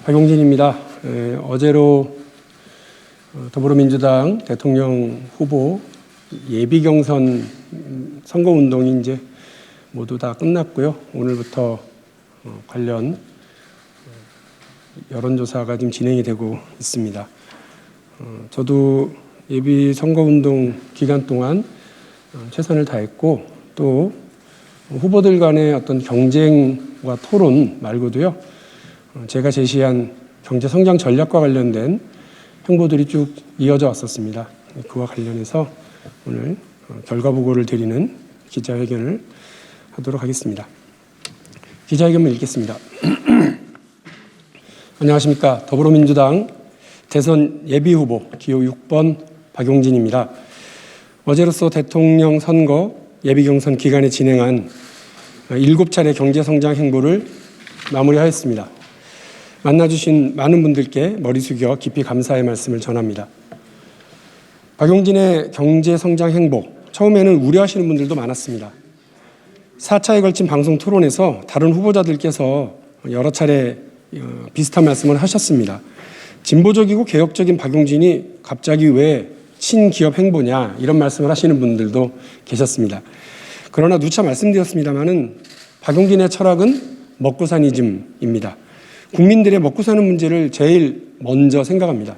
박용진입니다. 어제로 더불어민주당 대통령 후보 예비 경선 선거운동이 이제 모두 다 끝났고요. 오늘부터 관련 여론조사가 지금 진행이 되고 있습니다. 저도 예비 선거운동 기간 동안 최선을 다했고, 또 후보들 간의 어떤 경쟁과 토론 말고도요, 제가 제시한 경제성장 전략과 관련된 행보들이 쭉 이어져 왔었습니다. 그와 관련해서 오늘 결과 보고를 드리는 기자회견을 하도록 하겠습니다. 기자회견을 읽겠습니다. 안녕하십니까. 더불어민주당 대선 예비후보 기호 6번 박용진입니다. 어제로서 대통령 선거 예비경선 기간에 진행한 7차례 경제성장 행보를 마무리하였습니다. 만나주신 많은 분들께 머리 숙여 깊이 감사의 말씀을 전합니다. 박용진의 경제성장 행보, 처음에는 우려하시는 분들도 많았습니다. 4차에 걸친 방송 토론에서 다른 후보자들께서 여러 차례 비슷한 말씀을 하셨습니다. 진보적이고 개혁적인 박용진이 갑자기 왜 친기업 행보냐, 이런 말씀을 하시는 분들도 계셨습니다. 그러나 누차 말씀드렸습니다마는 박용진의 철학은 먹고사니즘입니다. 국민들의 먹고 사는 문제를 제일 먼저 생각합니다.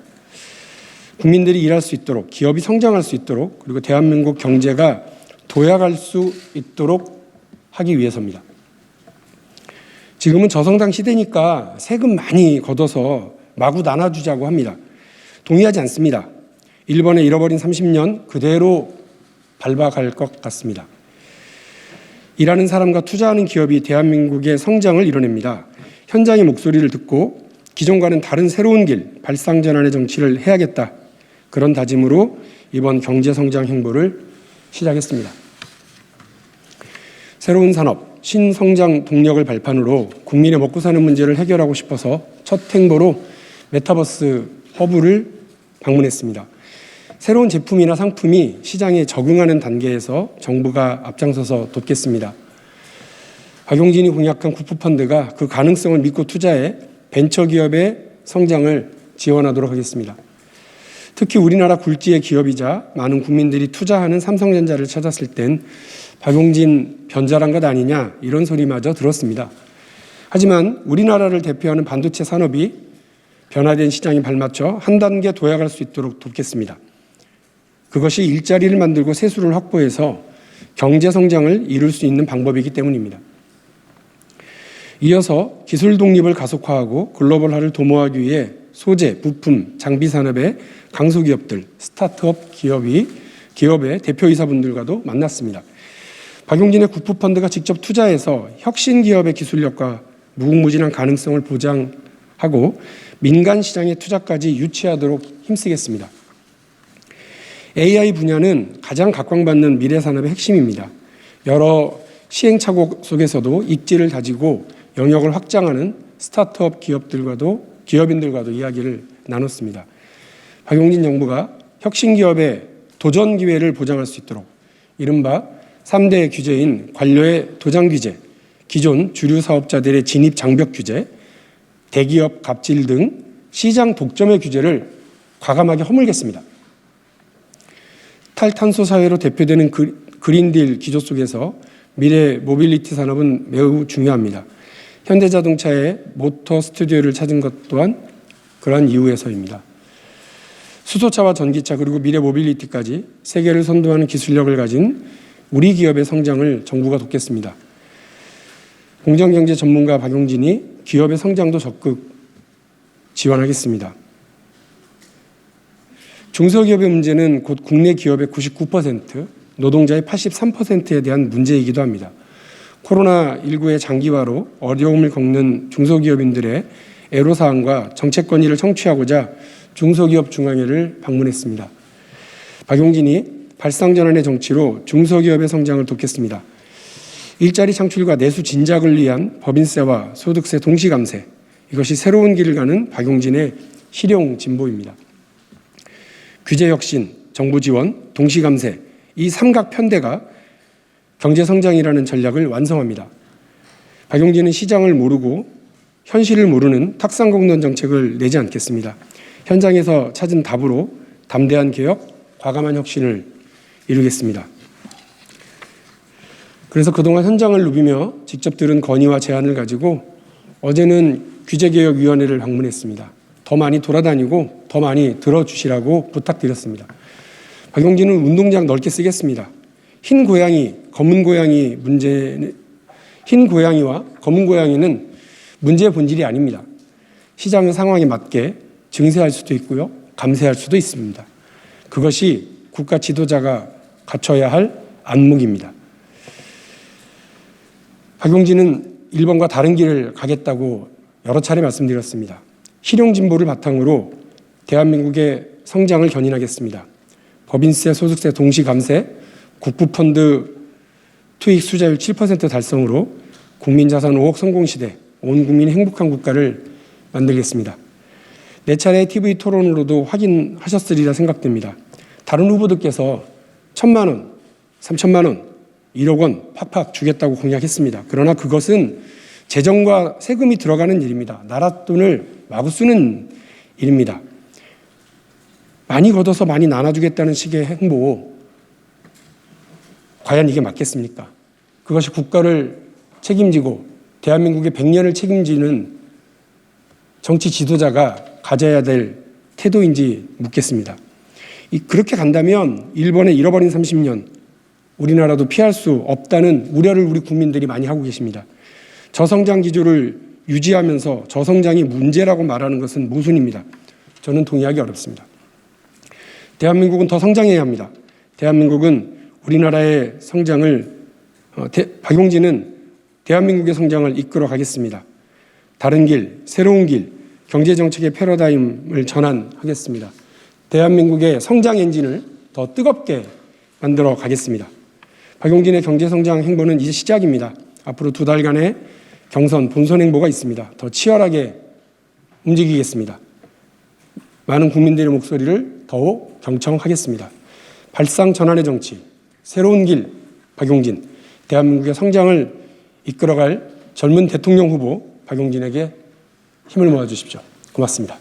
국민들이 일할 수 있도록, 기업이 성장할 수 있도록, 그리고 대한민국 경제가 도약할 수 있도록 하기 위해서입니다. 지금은 저성장 시대니까 세금 많이 걷어서 마구 나눠주자고 합니다. 동의하지 않습니다. 일본의 잃어버린 30년 그대로 밟아갈 것 같습니다. 일하는 사람과 투자하는 기업이 대한민국의 성장을 이뤄냅니다. 현장의 목소리를 듣고 기존과는 다른 새로운 길, 발상전환의 정치를 해야겠다. 그런 다짐으로 이번 경제성장 행보를 시작했습니다. 새로운 산업, 신성장 동력을 발판으로 국민의 먹고 사는 문제를 해결하고 싶어서 첫 행보로 메타버스 허브를 방문했습니다. 새로운 제품이나 상품이 시장에 적응하는 단계에서 정부가 앞장서서 돕겠습니다. 박용진이 공약한 국부펀드가 그 가능성을 믿고 투자해 벤처기업의 성장을 지원하도록 하겠습니다. 특히 우리나라 굴지의 기업이자 많은 국민들이 투자하는 삼성전자를 찾았을 땐 박용진 변절한 것 아니냐, 이런 소리마저 들었습니다. 하지만 우리나라를 대표하는 반도체 산업이 변화된 시장에 발맞춰 한 단계 도약할 수 있도록 돕겠습니다. 그것이 일자리를 만들고 세수를 확보해서 경제성장을 이룰 수 있는 방법이기 때문입니다. 이어서 기술 독립을 가속화하고 글로벌화를 도모하기 위해 소재, 부품, 장비 산업의 강소기업들, 스타트업 기업의 대표이사분들과도 만났습니다. 박용진의 국부펀드가 직접 투자해서 혁신기업의 기술력과 무궁무진한 가능성을 보장하고 민간 시장의 투자까지 유치하도록 힘쓰겠습니다. AI 분야는 가장 각광받는 미래 산업의 핵심입니다. 여러 시행착오 속에서도 입지를 다지고 영역을 확장하는 스타트업 기업인들과도 이야기를 나눴습니다. 박용진 정부가 혁신기업의 도전 기회를 보장할 수 있도록 이른바 3대 규제인 관료의 도장 규제, 기존 주류 사업자들의 진입 장벽 규제, 대기업 갑질 등 시장 독점의 규제를 과감하게 허물겠습니다. 탈탄소 사회로 대표되는 그린딜 기조 속에서 미래 모빌리티 산업은 매우 중요합니다. 현대자동차의 모터 스튜디오를 찾은 것 또한 그러한 이유에서입니다. 수소차와 전기차 그리고 미래 모빌리티까지 세계를 선도하는 기술력을 가진 우리 기업의 성장을 정부가 돕겠습니다. 공정경제 전문가 박용진이 기업의 성장도 적극 지원하겠습니다. 중소기업의 문제는 곧 국내 기업의 99%, 노동자의 83%에 대한 문제이기도 합니다. 코로나19의 장기화로 어려움을 겪는 중소기업인들의 애로사항과 정책 건의를 청취하고자 중소기업 중앙회를 방문했습니다. 박용진이 발상전환의 정치로 중소기업의 성장을 돕겠습니다. 일자리 창출과 내수 진작을 위한 법인세와 소득세 동시감세, 이것이 새로운 길을 가는 박용진의 실용 진보입니다. 규제혁신, 정부 지원, 동시감세, 이 삼각편대가 경제성장이라는 전략을 완성합니다. 박용진은 시장을 모르고 현실을 모르는 탁상공론 정책을 내지 않겠습니다. 현장에서 찾은 답으로 담대한 개혁, 과감한 혁신을 이루겠습니다. 그래서 그동안 현장을 누비며 직접 들은 건의와 제안을 가지고 어제는 규제개혁위원회를 방문했습니다. 더 많이 돌아다니고 더 많이 들어주시라고 부탁드렸습니다. 박용진은 운동장 넓게 쓰겠습니다. 흰 고양이와 검은 고양이는 문제의 본질이 아닙니다. 시장 상황에 맞게 증세할 수도 있고요, 감세할 수도 있습니다. 그것이 국가 지도자가 갖춰야 할 안목입니다. 박용진은 일본과 다른 길을 가겠다고 여러 차례 말씀드렸습니다. 실용진보를 바탕으로 대한민국의 성장을 견인하겠습니다. 법인세, 소득세 동시 감세, 국부펀드 투입 수자율 7% 달성으로 국민자산 5억 성공시대, 온 국민이 행복한 국가를 만들겠습니다. 4차례 TV 토론으로도 확인하셨으리라 생각됩니다. 다른 후보들께서 1,000만 원, 3,000만 원, 1억 원 팍팍 주겠다고 공약했습니다. 그러나 그것은 재정과 세금이 들어가는 일입니다. 나라 돈을 마구 쓰는 일입니다. 많이 걷어서 많이 나눠주겠다는 식의 행보, 과연 이게 맞겠습니까? 그것이 국가를 책임지고 대한민국의 100년을 책임지는 정치 지도자가 가져야 될 태도인지 묻겠습니다. 그렇게 간다면 일본의 잃어버린 30년, 우리나라도 피할 수 없다는 우려를 우리 국민들이 많이 하고 계십니다. 저성장 기조를 유지하면서 저성장이 문제라고 말하는 것은 모순입니다. 저는 동의하기 어렵습니다. 대한민국은 더 성장해야 합니다. 대한민국은 우리나라의 성장을, 박용진은 대한민국의 성장을 이끌어 가겠습니다. 다른 길, 새로운 길, 경제정책의 패러다임을 전환하겠습니다. 대한민국의 성장 엔진을 더 뜨겁게 만들어 가겠습니다. 박용진의 경제성장 행보는 이제 시작입니다. 앞으로 2달간의 경선, 본선 행보가 있습니다. 더 치열하게 움직이겠습니다. 많은 국민들의 목소리를 더욱 경청하겠습니다. 발상 전환의 정치, 새로운 길, 박용진, 대한민국의 성장을 이끌어갈 젊은 대통령 후보 박용진에게 힘을 모아주십시오. 고맙습니다.